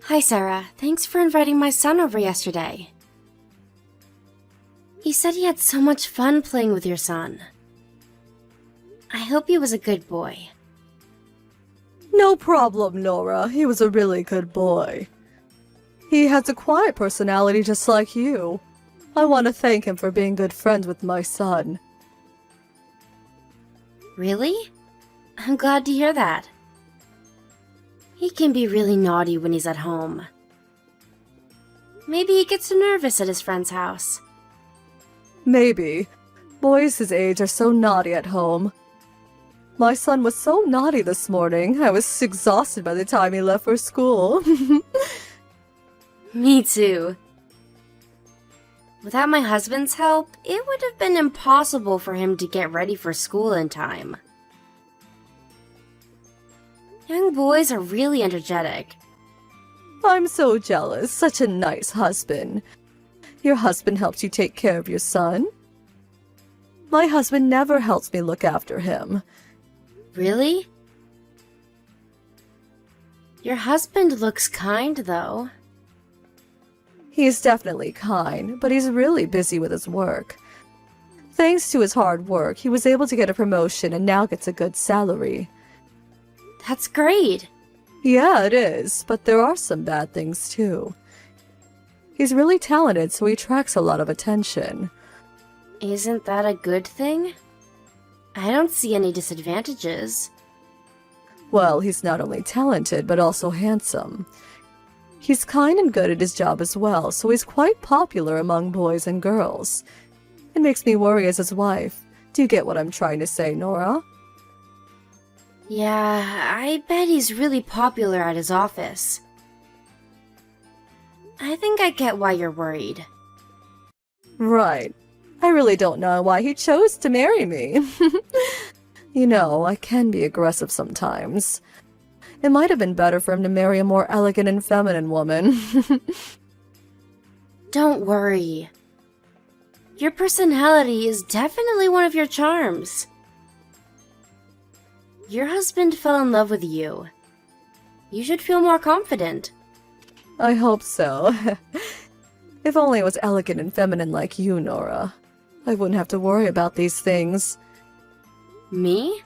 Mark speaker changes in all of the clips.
Speaker 1: Hi, Sarah. Thanks for inviting my son over yesterday. He said he had so much fun playing with your son. I hope he was a good boy.
Speaker 2: No problem, Nora. He was a really good boy. He has a quiet personality just like you. I want to thank him for being good friends with my son.
Speaker 1: Really? I'm glad to hear that. He can be really naughty when he's at home. Maybe he gets nervous at his friend's house.
Speaker 2: Maybe. Boys his age are so naughty at home. My son was so naughty this morning, I was exhausted by the time he left for school.
Speaker 1: Me too. Without my husband's help, it would have been impossible for him to get ready for school in time. Young boys are really energetic.
Speaker 2: I'm so jealous. Such a nice husband. Your husband helps you take care of your son? My husband never helps me look after him.
Speaker 1: Really? Your husband looks kind, though.
Speaker 2: He's definitely kind, but he's really busy with his work. Thanks to his hard work, he was able to get a promotion and now gets a good salary.
Speaker 1: That's great.
Speaker 2: Yeah, it is, but there are some bad things too. He's really talented, so he attracts a lot of attention.
Speaker 1: Isn't that a good thing? I don't see any disadvantages.
Speaker 2: Well, he's not only talented, but also handsome. He's kind and good at his job as well, so he's quite popular among boys and girls. It makes me worry as his wife. Do you get what I'm trying to say, Nora?
Speaker 1: Yeah, I bet he's really popular at his office. I think I get why you're worried.
Speaker 2: Right. I really don't know why he chose to marry me. You know, I can be aggressive sometimes. It might have been better for him to marry a more elegant and feminine woman.
Speaker 1: Don't worry. Your personality is definitely one of your charms. Your husband fell in love with you. You should feel more confident.
Speaker 2: I hope so. If only I was elegant and feminine like you, Nora. I wouldn't have to worry about these things.
Speaker 1: Me?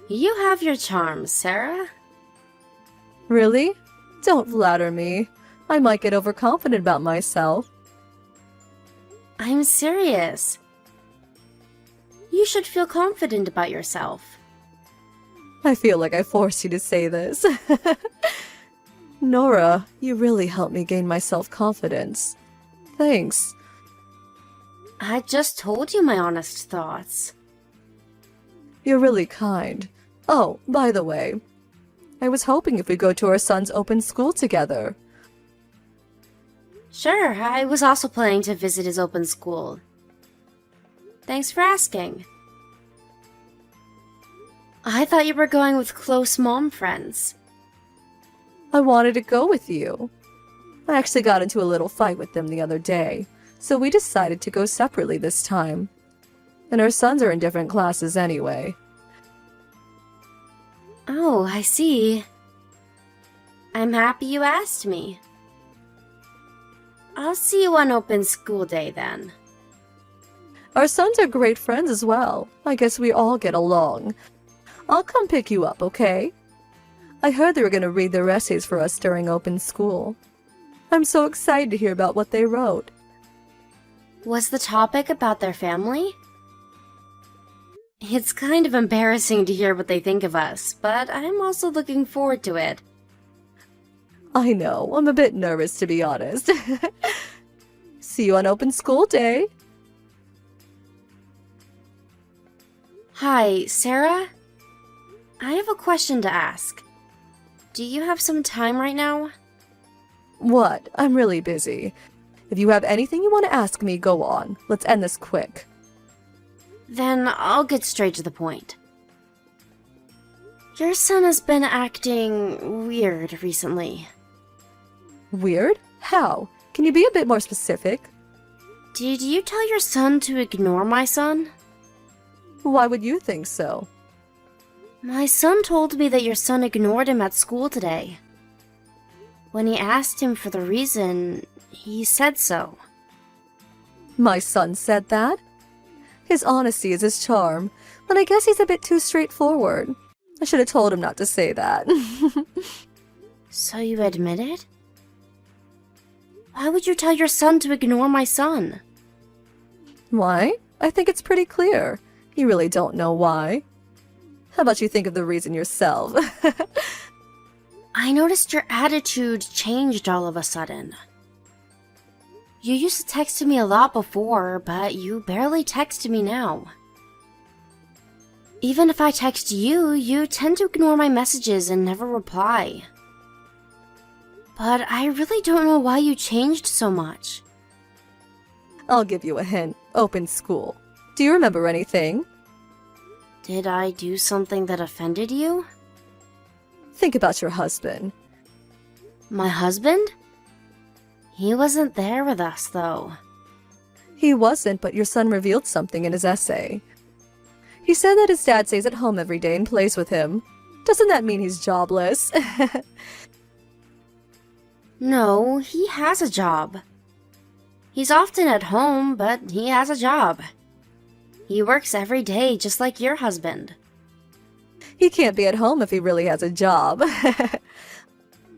Speaker 1: You have your charms, Sarah.
Speaker 2: Really? Don't flatter me. I might get overconfident about myself.
Speaker 1: I'm serious. You should feel confident about yourself.
Speaker 2: I feel like I forced you to say this. Nora, you really helped me gain my self-confidence. Thanks.
Speaker 1: I just told you my honest thoughts.
Speaker 2: You're really kind. Oh, by the way, I was hoping if we go to our son's open school together.
Speaker 1: Sure, I was also planning to visit his open school. Thanks for asking. I thought you were going with close mom friends.
Speaker 2: I wanted to go with you. I actually got into a little fight with them the other day, so we decided to go separately this time. And our sons are in different classes anyway.
Speaker 1: Oh, I see. I'm happy you asked me. I'll see you on open school day then.
Speaker 2: Our sons are great friends as well. I guess we all get along. I'll come pick you up, okay? I heard they were going to read their essays for us during open school. I'm so excited to hear about what they wrote.
Speaker 1: Was the topic about their family? It's kind of embarrassing to hear what they think of us, but I'm also looking forward to it.
Speaker 2: I know, I'm a bit nervous to be honest. See you on open school day.
Speaker 1: Hi, Sarah? I have a question to ask. Do you have some time right now?
Speaker 2: What? I'm really busy. If you have anything you want to ask me, go on. Let's end this quick.
Speaker 1: Then I'll get straight to the point. Your son has been acting weird recently.
Speaker 2: Weird? How? Can you be a bit more specific?
Speaker 1: Did you tell your son to ignore my son?
Speaker 2: Why would you think so?
Speaker 1: My son told me that your son ignored him at school today. When he asked him for the reason, he said so.
Speaker 2: My son said that? His honesty is his charm, but I guess he's a bit too straightforward. I should have told him not to say that.
Speaker 1: So you admit it? Why would you tell your son to ignore my son?
Speaker 2: Why? I think it's pretty clear. You really don't know why. How about you think of the reason yourself?
Speaker 1: I noticed your attitude changed all of a sudden. You used to text me a lot before, but you barely text me now. Even if I text you, you tend to ignore my messages and never reply. But I really don't know why you changed so much.
Speaker 2: I'll give you a hint. Open school. Do you remember anything?
Speaker 1: Did I do something that offended you?
Speaker 2: Think about your husband.
Speaker 1: My husband? He wasn't there with us, though.
Speaker 2: He wasn't, but your son revealed something in his essay. He said that his dad stays at home every day and plays with him. Doesn't that mean he's jobless?
Speaker 1: No, he has a job. He's often at home, but he has a job. He works every day just like your husband.
Speaker 2: He can't be at home if he really has a job. I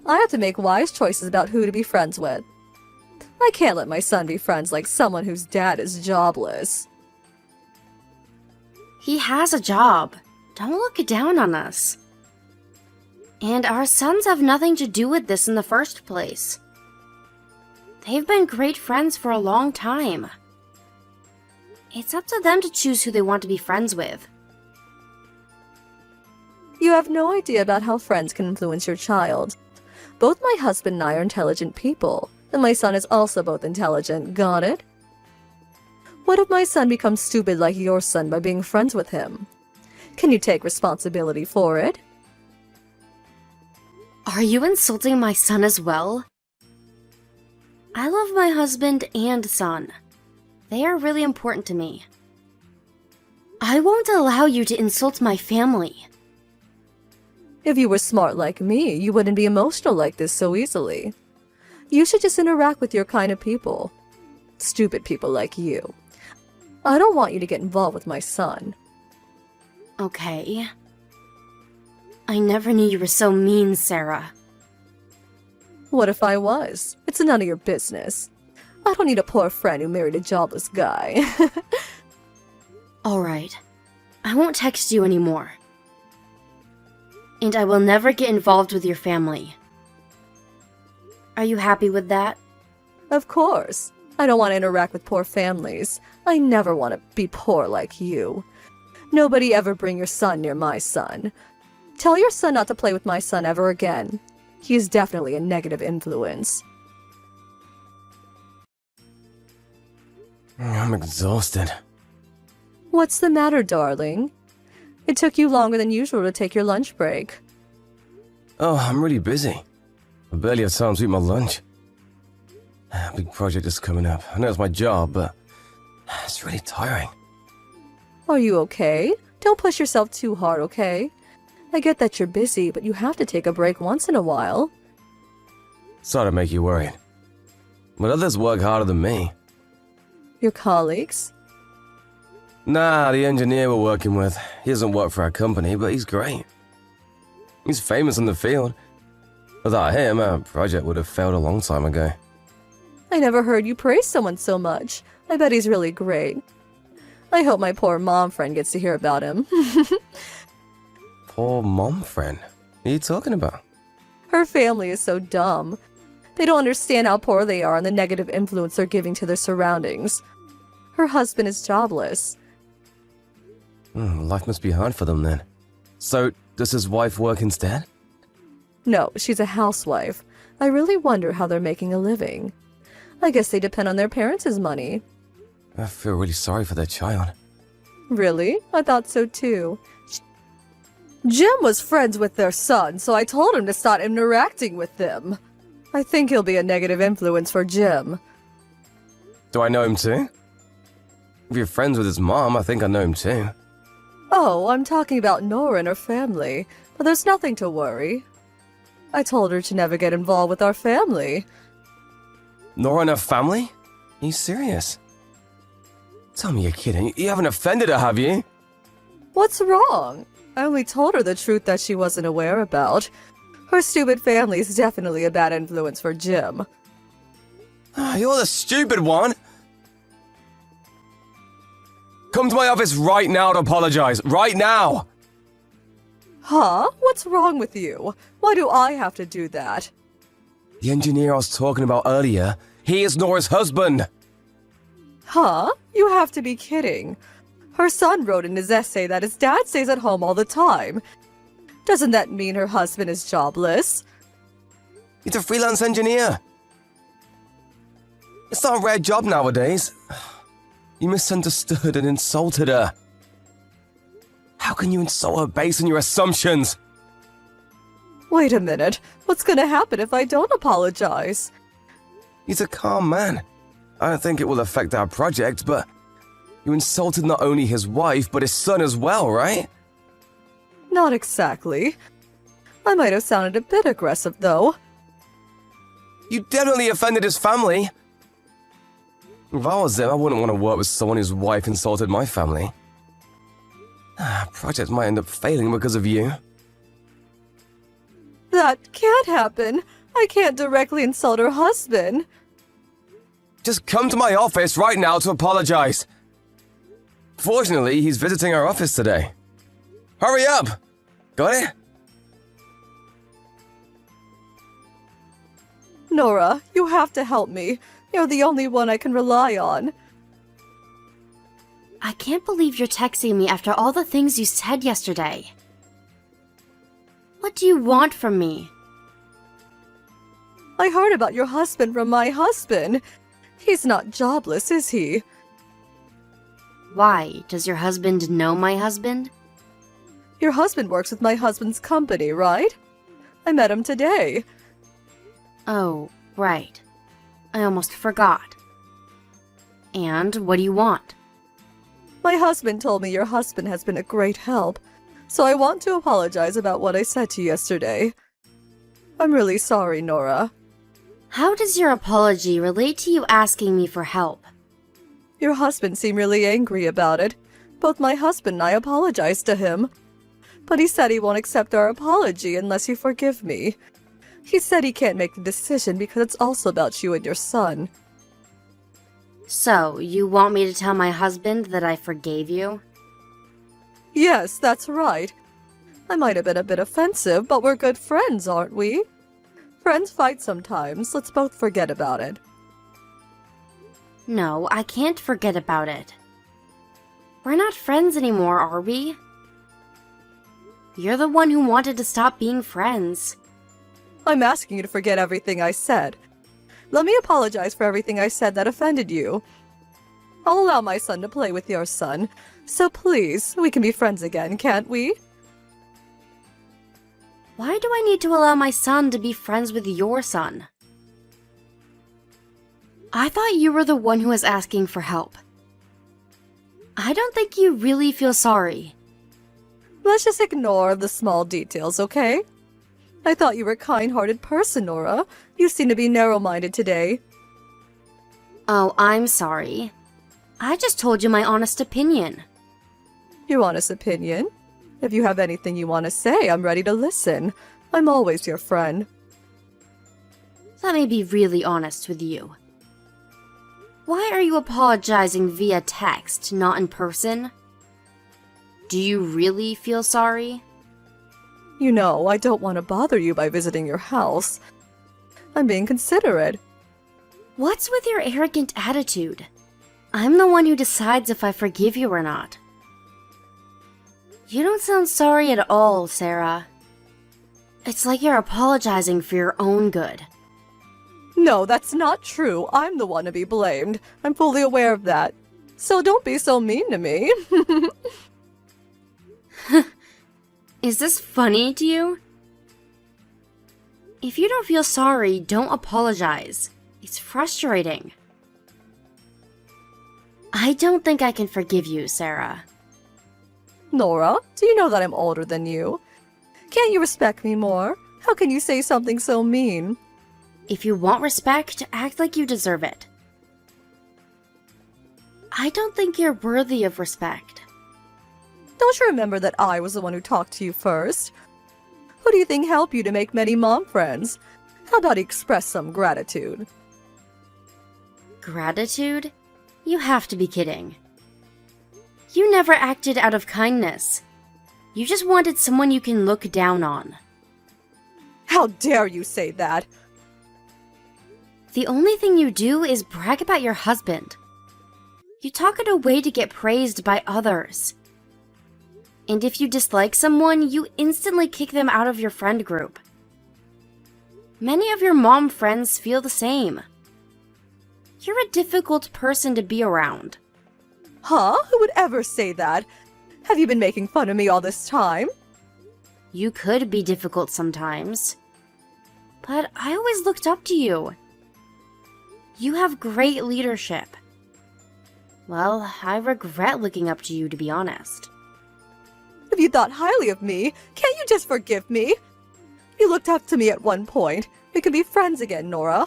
Speaker 2: have to make wise choices about who to be friends with. I can't let my son be friends like someone whose dad is jobless.
Speaker 1: He has a job. Don't look down on us. And our sons have nothing to do with this in the first place. They've been great friends for a long time. It's up to them to choose who they want to be friends with.
Speaker 2: You have no idea about how friends can influence your child. Both my husband and I are intelligent people, and my son is also both intelligent, got it? What if my son becomes stupid like your son by being friends with him? Can you take responsibility for it?
Speaker 1: Are you insulting my son as well? I love my husband and son. They are really important to me. I won't allow you to insult my family.
Speaker 2: If you were smart like me, you wouldn't be emotional like this so easily. You should just interact with your kind of people. Stupid people like you. I don't want you to get involved with my son.
Speaker 1: Okay. I never knew you were so mean, Sarah.
Speaker 2: What if I was? It's none of your business. I don't need a poor friend who married a jobless guy.
Speaker 1: Alright. I won't text you anymore. And I will never get involved with your family. Are you happy with that?
Speaker 2: Of course. I don't want to interact with poor families. I never want to be poor like you. Nobody ever bring your son near my son. Tell your son not to play with my son ever again. He is definitely a negative influence.
Speaker 3: I'm exhausted.
Speaker 2: What's the matter, darling? It took you longer than usual to take your lunch break.
Speaker 3: Oh, I'm really busy. I barely have time to eat my lunch. A big project is coming up. I know it's my job, but it's really tiring.
Speaker 2: Are you okay? Don't push yourself too hard, okay? I get that you're busy, but you have to take a break once in a while.
Speaker 3: Sorry to make you worried. But others work harder than me.
Speaker 2: Your colleagues?
Speaker 3: Nah, the engineer we're working with. He doesn't work for our company, but he's great. He's famous in the field. Without him, our project would have failed a long time ago.
Speaker 2: I never heard you praise someone so much. I bet he's really great. I hope my poor mom friend gets to hear about him.
Speaker 3: Poor mom friend. What are you talking about?
Speaker 2: Her family is so dumb. They don't understand how poor they are and the negative influence they're giving to their surroundings. Her husband is jobless.
Speaker 3: Life must be hard for them then. So, does his wife work instead?
Speaker 2: No, she's a housewife. I really wonder how they're making a living. I guess they depend on their parents' money.
Speaker 3: I feel really sorry for their child.
Speaker 2: Really? I thought so too. Jim was friends with their son, so I told him to start interacting with them. I think he'll be a negative influence for Jim.
Speaker 3: Do I know him too? If you're friends with his mom, I think I know him too.
Speaker 2: Oh, I'm talking about Nora and her family, but there's nothing to worry. I told her to never get involved with our family.
Speaker 3: Nora and her family? Are you serious? Tell me you're kidding. You haven't offended her, have you?
Speaker 2: What's wrong? I only told her the truth that she wasn't aware about. Her stupid family is definitely a bad influence for Jim.
Speaker 3: You're the stupid one. Come to my office right now to apologize. Right now!
Speaker 2: Huh? What's wrong with you? Why do I have to do that?
Speaker 3: The engineer I was talking about earlier, he is Nora's husband.
Speaker 2: Huh? You have to be kidding. Her son wrote in his essay that his dad stays at home all the time. Doesn't that mean her husband is jobless?
Speaker 3: He's a freelance engineer. It's not a rare job nowadays. You misunderstood and insulted her. How can you insult her based on your assumptions?
Speaker 2: Wait a minute. What's gonna happen if I don't apologize?
Speaker 3: He's a calm man. I don't think it will affect our project, but you insulted not only his wife, but his son as well, right?
Speaker 2: Not exactly. I might have sounded a bit aggressive, though.
Speaker 3: You definitely offended his family. If I was him, I wouldn't want to work with someone whose wife insulted my family. Project might end up failing because of you.
Speaker 2: That can't happen. I can't directly insult her husband.
Speaker 3: Just come to my office right now to apologize. Fortunately, he's visiting our office today. Hurry up! Got it?
Speaker 2: Nora, you have to help me. You're the only one I can rely on.
Speaker 1: I can't believe you're texting me after all the things you said yesterday. What do you want from me?
Speaker 2: I heard about your husband from my husband. He's not jobless, is he?
Speaker 1: Why? Does your husband know my husband?
Speaker 2: Your husband works with my husband's company, right? I met him today.
Speaker 1: Oh, right. I almost forgot. And what do you want?
Speaker 2: My husband told me your husband has been a great help, so I want to apologize about what I said to you yesterday. I'm really sorry, Nora.
Speaker 1: How does your apology relate to you asking me for help?
Speaker 2: Your husband seemed really angry about it. Both my husband and I apologized to him. But he said he won't accept our apology unless you forgive me. He said he can't make the decision because it's also about you and your son.
Speaker 1: So, you want me to tell my husband that I forgave you?
Speaker 2: Yes, that's right. I might have been a bit offensive, but we're good friends, aren't we? Friends fight sometimes. Let's both forget about it.
Speaker 1: No, I can't forget about it. We're not friends anymore, are we? You're the one who wanted to stop being friends.
Speaker 2: I'm asking you to forget everything I said. Let me apologize for everything I said that offended you. I'll allow my son to play with your son, so please, we can be friends again, can't we?
Speaker 1: Why do I need to allow my son to be friends with your son? I thought you were the one who was asking for help. I don't think you really feel sorry.
Speaker 2: Let's just ignore the small details, okay? I thought you were a kind-hearted person, Nora. You seem to be narrow-minded today.
Speaker 1: Oh, I'm sorry. I just told you my honest opinion.
Speaker 2: Your honest opinion? If you have anything you want to say, I'm ready to listen. I'm always your friend.
Speaker 1: Let me be really honest with you. Why are you apologizing via text, not in person? Do you really feel sorry?
Speaker 2: You know, I don't want to bother you by visiting your house. I'm being considerate.
Speaker 1: What's with your arrogant attitude? I'm the one who decides if I forgive you or not. You don't sound sorry at all, Sarah. It's like you're apologizing for your own good.
Speaker 2: No, that's not true. I'm the one to be blamed. I'm fully aware of that. So don't be so mean to me.
Speaker 1: Is this funny to you? If you don't feel sorry, don't apologize. It's frustrating. I don't think I can forgive you, Sarah.
Speaker 2: Nora, do you know that I'm older than you? Can't you respect me more? How can you say something so mean?
Speaker 1: If you want respect, act like you deserve it. I don't think you're worthy of respect.
Speaker 2: Don't you remember that I was the one who talked to you first? Who do you think helped you to make many mom friends? How about you express some gratitude?
Speaker 1: Gratitude? You have to be kidding. You never acted out of kindness. You just wanted someone you can look down on.
Speaker 2: How dare you say that?
Speaker 1: The only thing you do is brag about your husband. You talk it away to get praised by others. And if you dislike someone, you instantly kick them out of your friend group. Many of your mom friends feel the same. You're a difficult person to be around.
Speaker 2: Huh? Who would ever say that? Have you been making fun of me all this time?
Speaker 1: You could be difficult sometimes. But I always looked up to you. You have great leadership. Well, I regret looking up to you, to be honest.
Speaker 2: If you thought highly of me, can't you just forgive me? You looked up to me at one point. We can be friends again, Nora.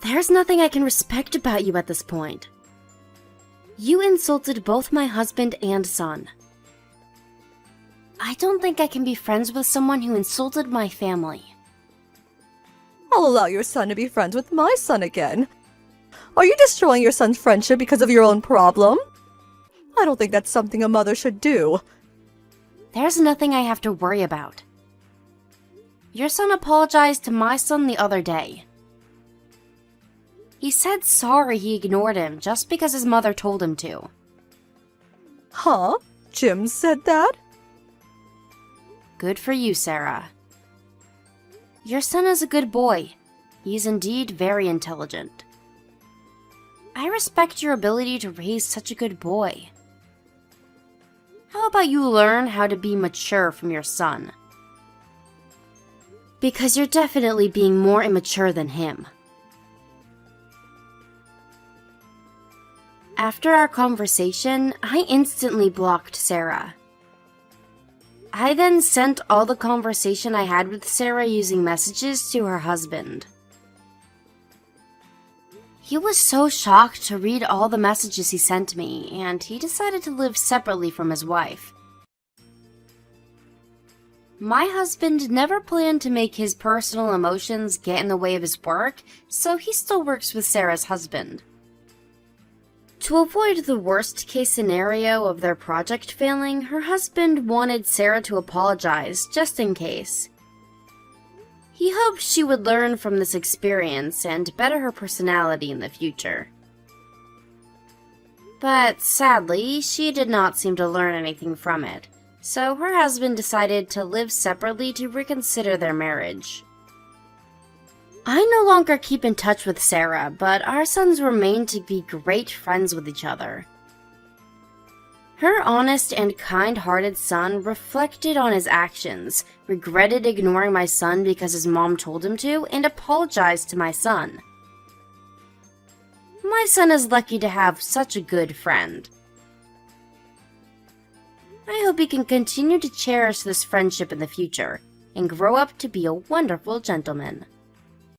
Speaker 1: There's nothing I can respect about you at this point. You insulted both my husband and son. I don't think I can be friends with someone who insulted my family.
Speaker 2: I'll allow your son to be friends with my son again. Are you destroying your son's friendship because of your own problem? I don't think that's something a mother should do.
Speaker 1: There's nothing I have to worry about. Your son apologized to my son the other day. He said sorry he ignored him just because his mother told him to.
Speaker 2: Huh? Jim said that?
Speaker 1: Good for you, Sarah. Your son is a good boy. He's indeed very intelligent. I respect your ability to raise such a good boy. How about you learn how to be mature from your son? Because you're definitely being more immature than him. After our conversation, I instantly blocked Sarah. I then sent all the conversation I had with Sarah using messages to her husband. He was so shocked to read all the messages he sent me, and he decided to live separately from his wife. My husband never planned to make his personal emotions get in the way of his work, so he still works with Sarah's husband. To avoid the worst-case scenario of their project failing, her husband wanted Sarah to apologize, just in case. He hoped she would learn from this experience and better her personality in the future. But sadly, she did not seem to learn anything from it, so her husband decided to live separately to reconsider their marriage. I no longer keep in touch with Sarah, but our sons remain to be great friends with each other. Her honest and kind-hearted son reflected on his actions, regretted ignoring my son because his mom told him to, and apologized to my son. My son is lucky to have such a good friend. I hope he can continue to cherish this friendship in the future, and grow up to be a wonderful gentleman.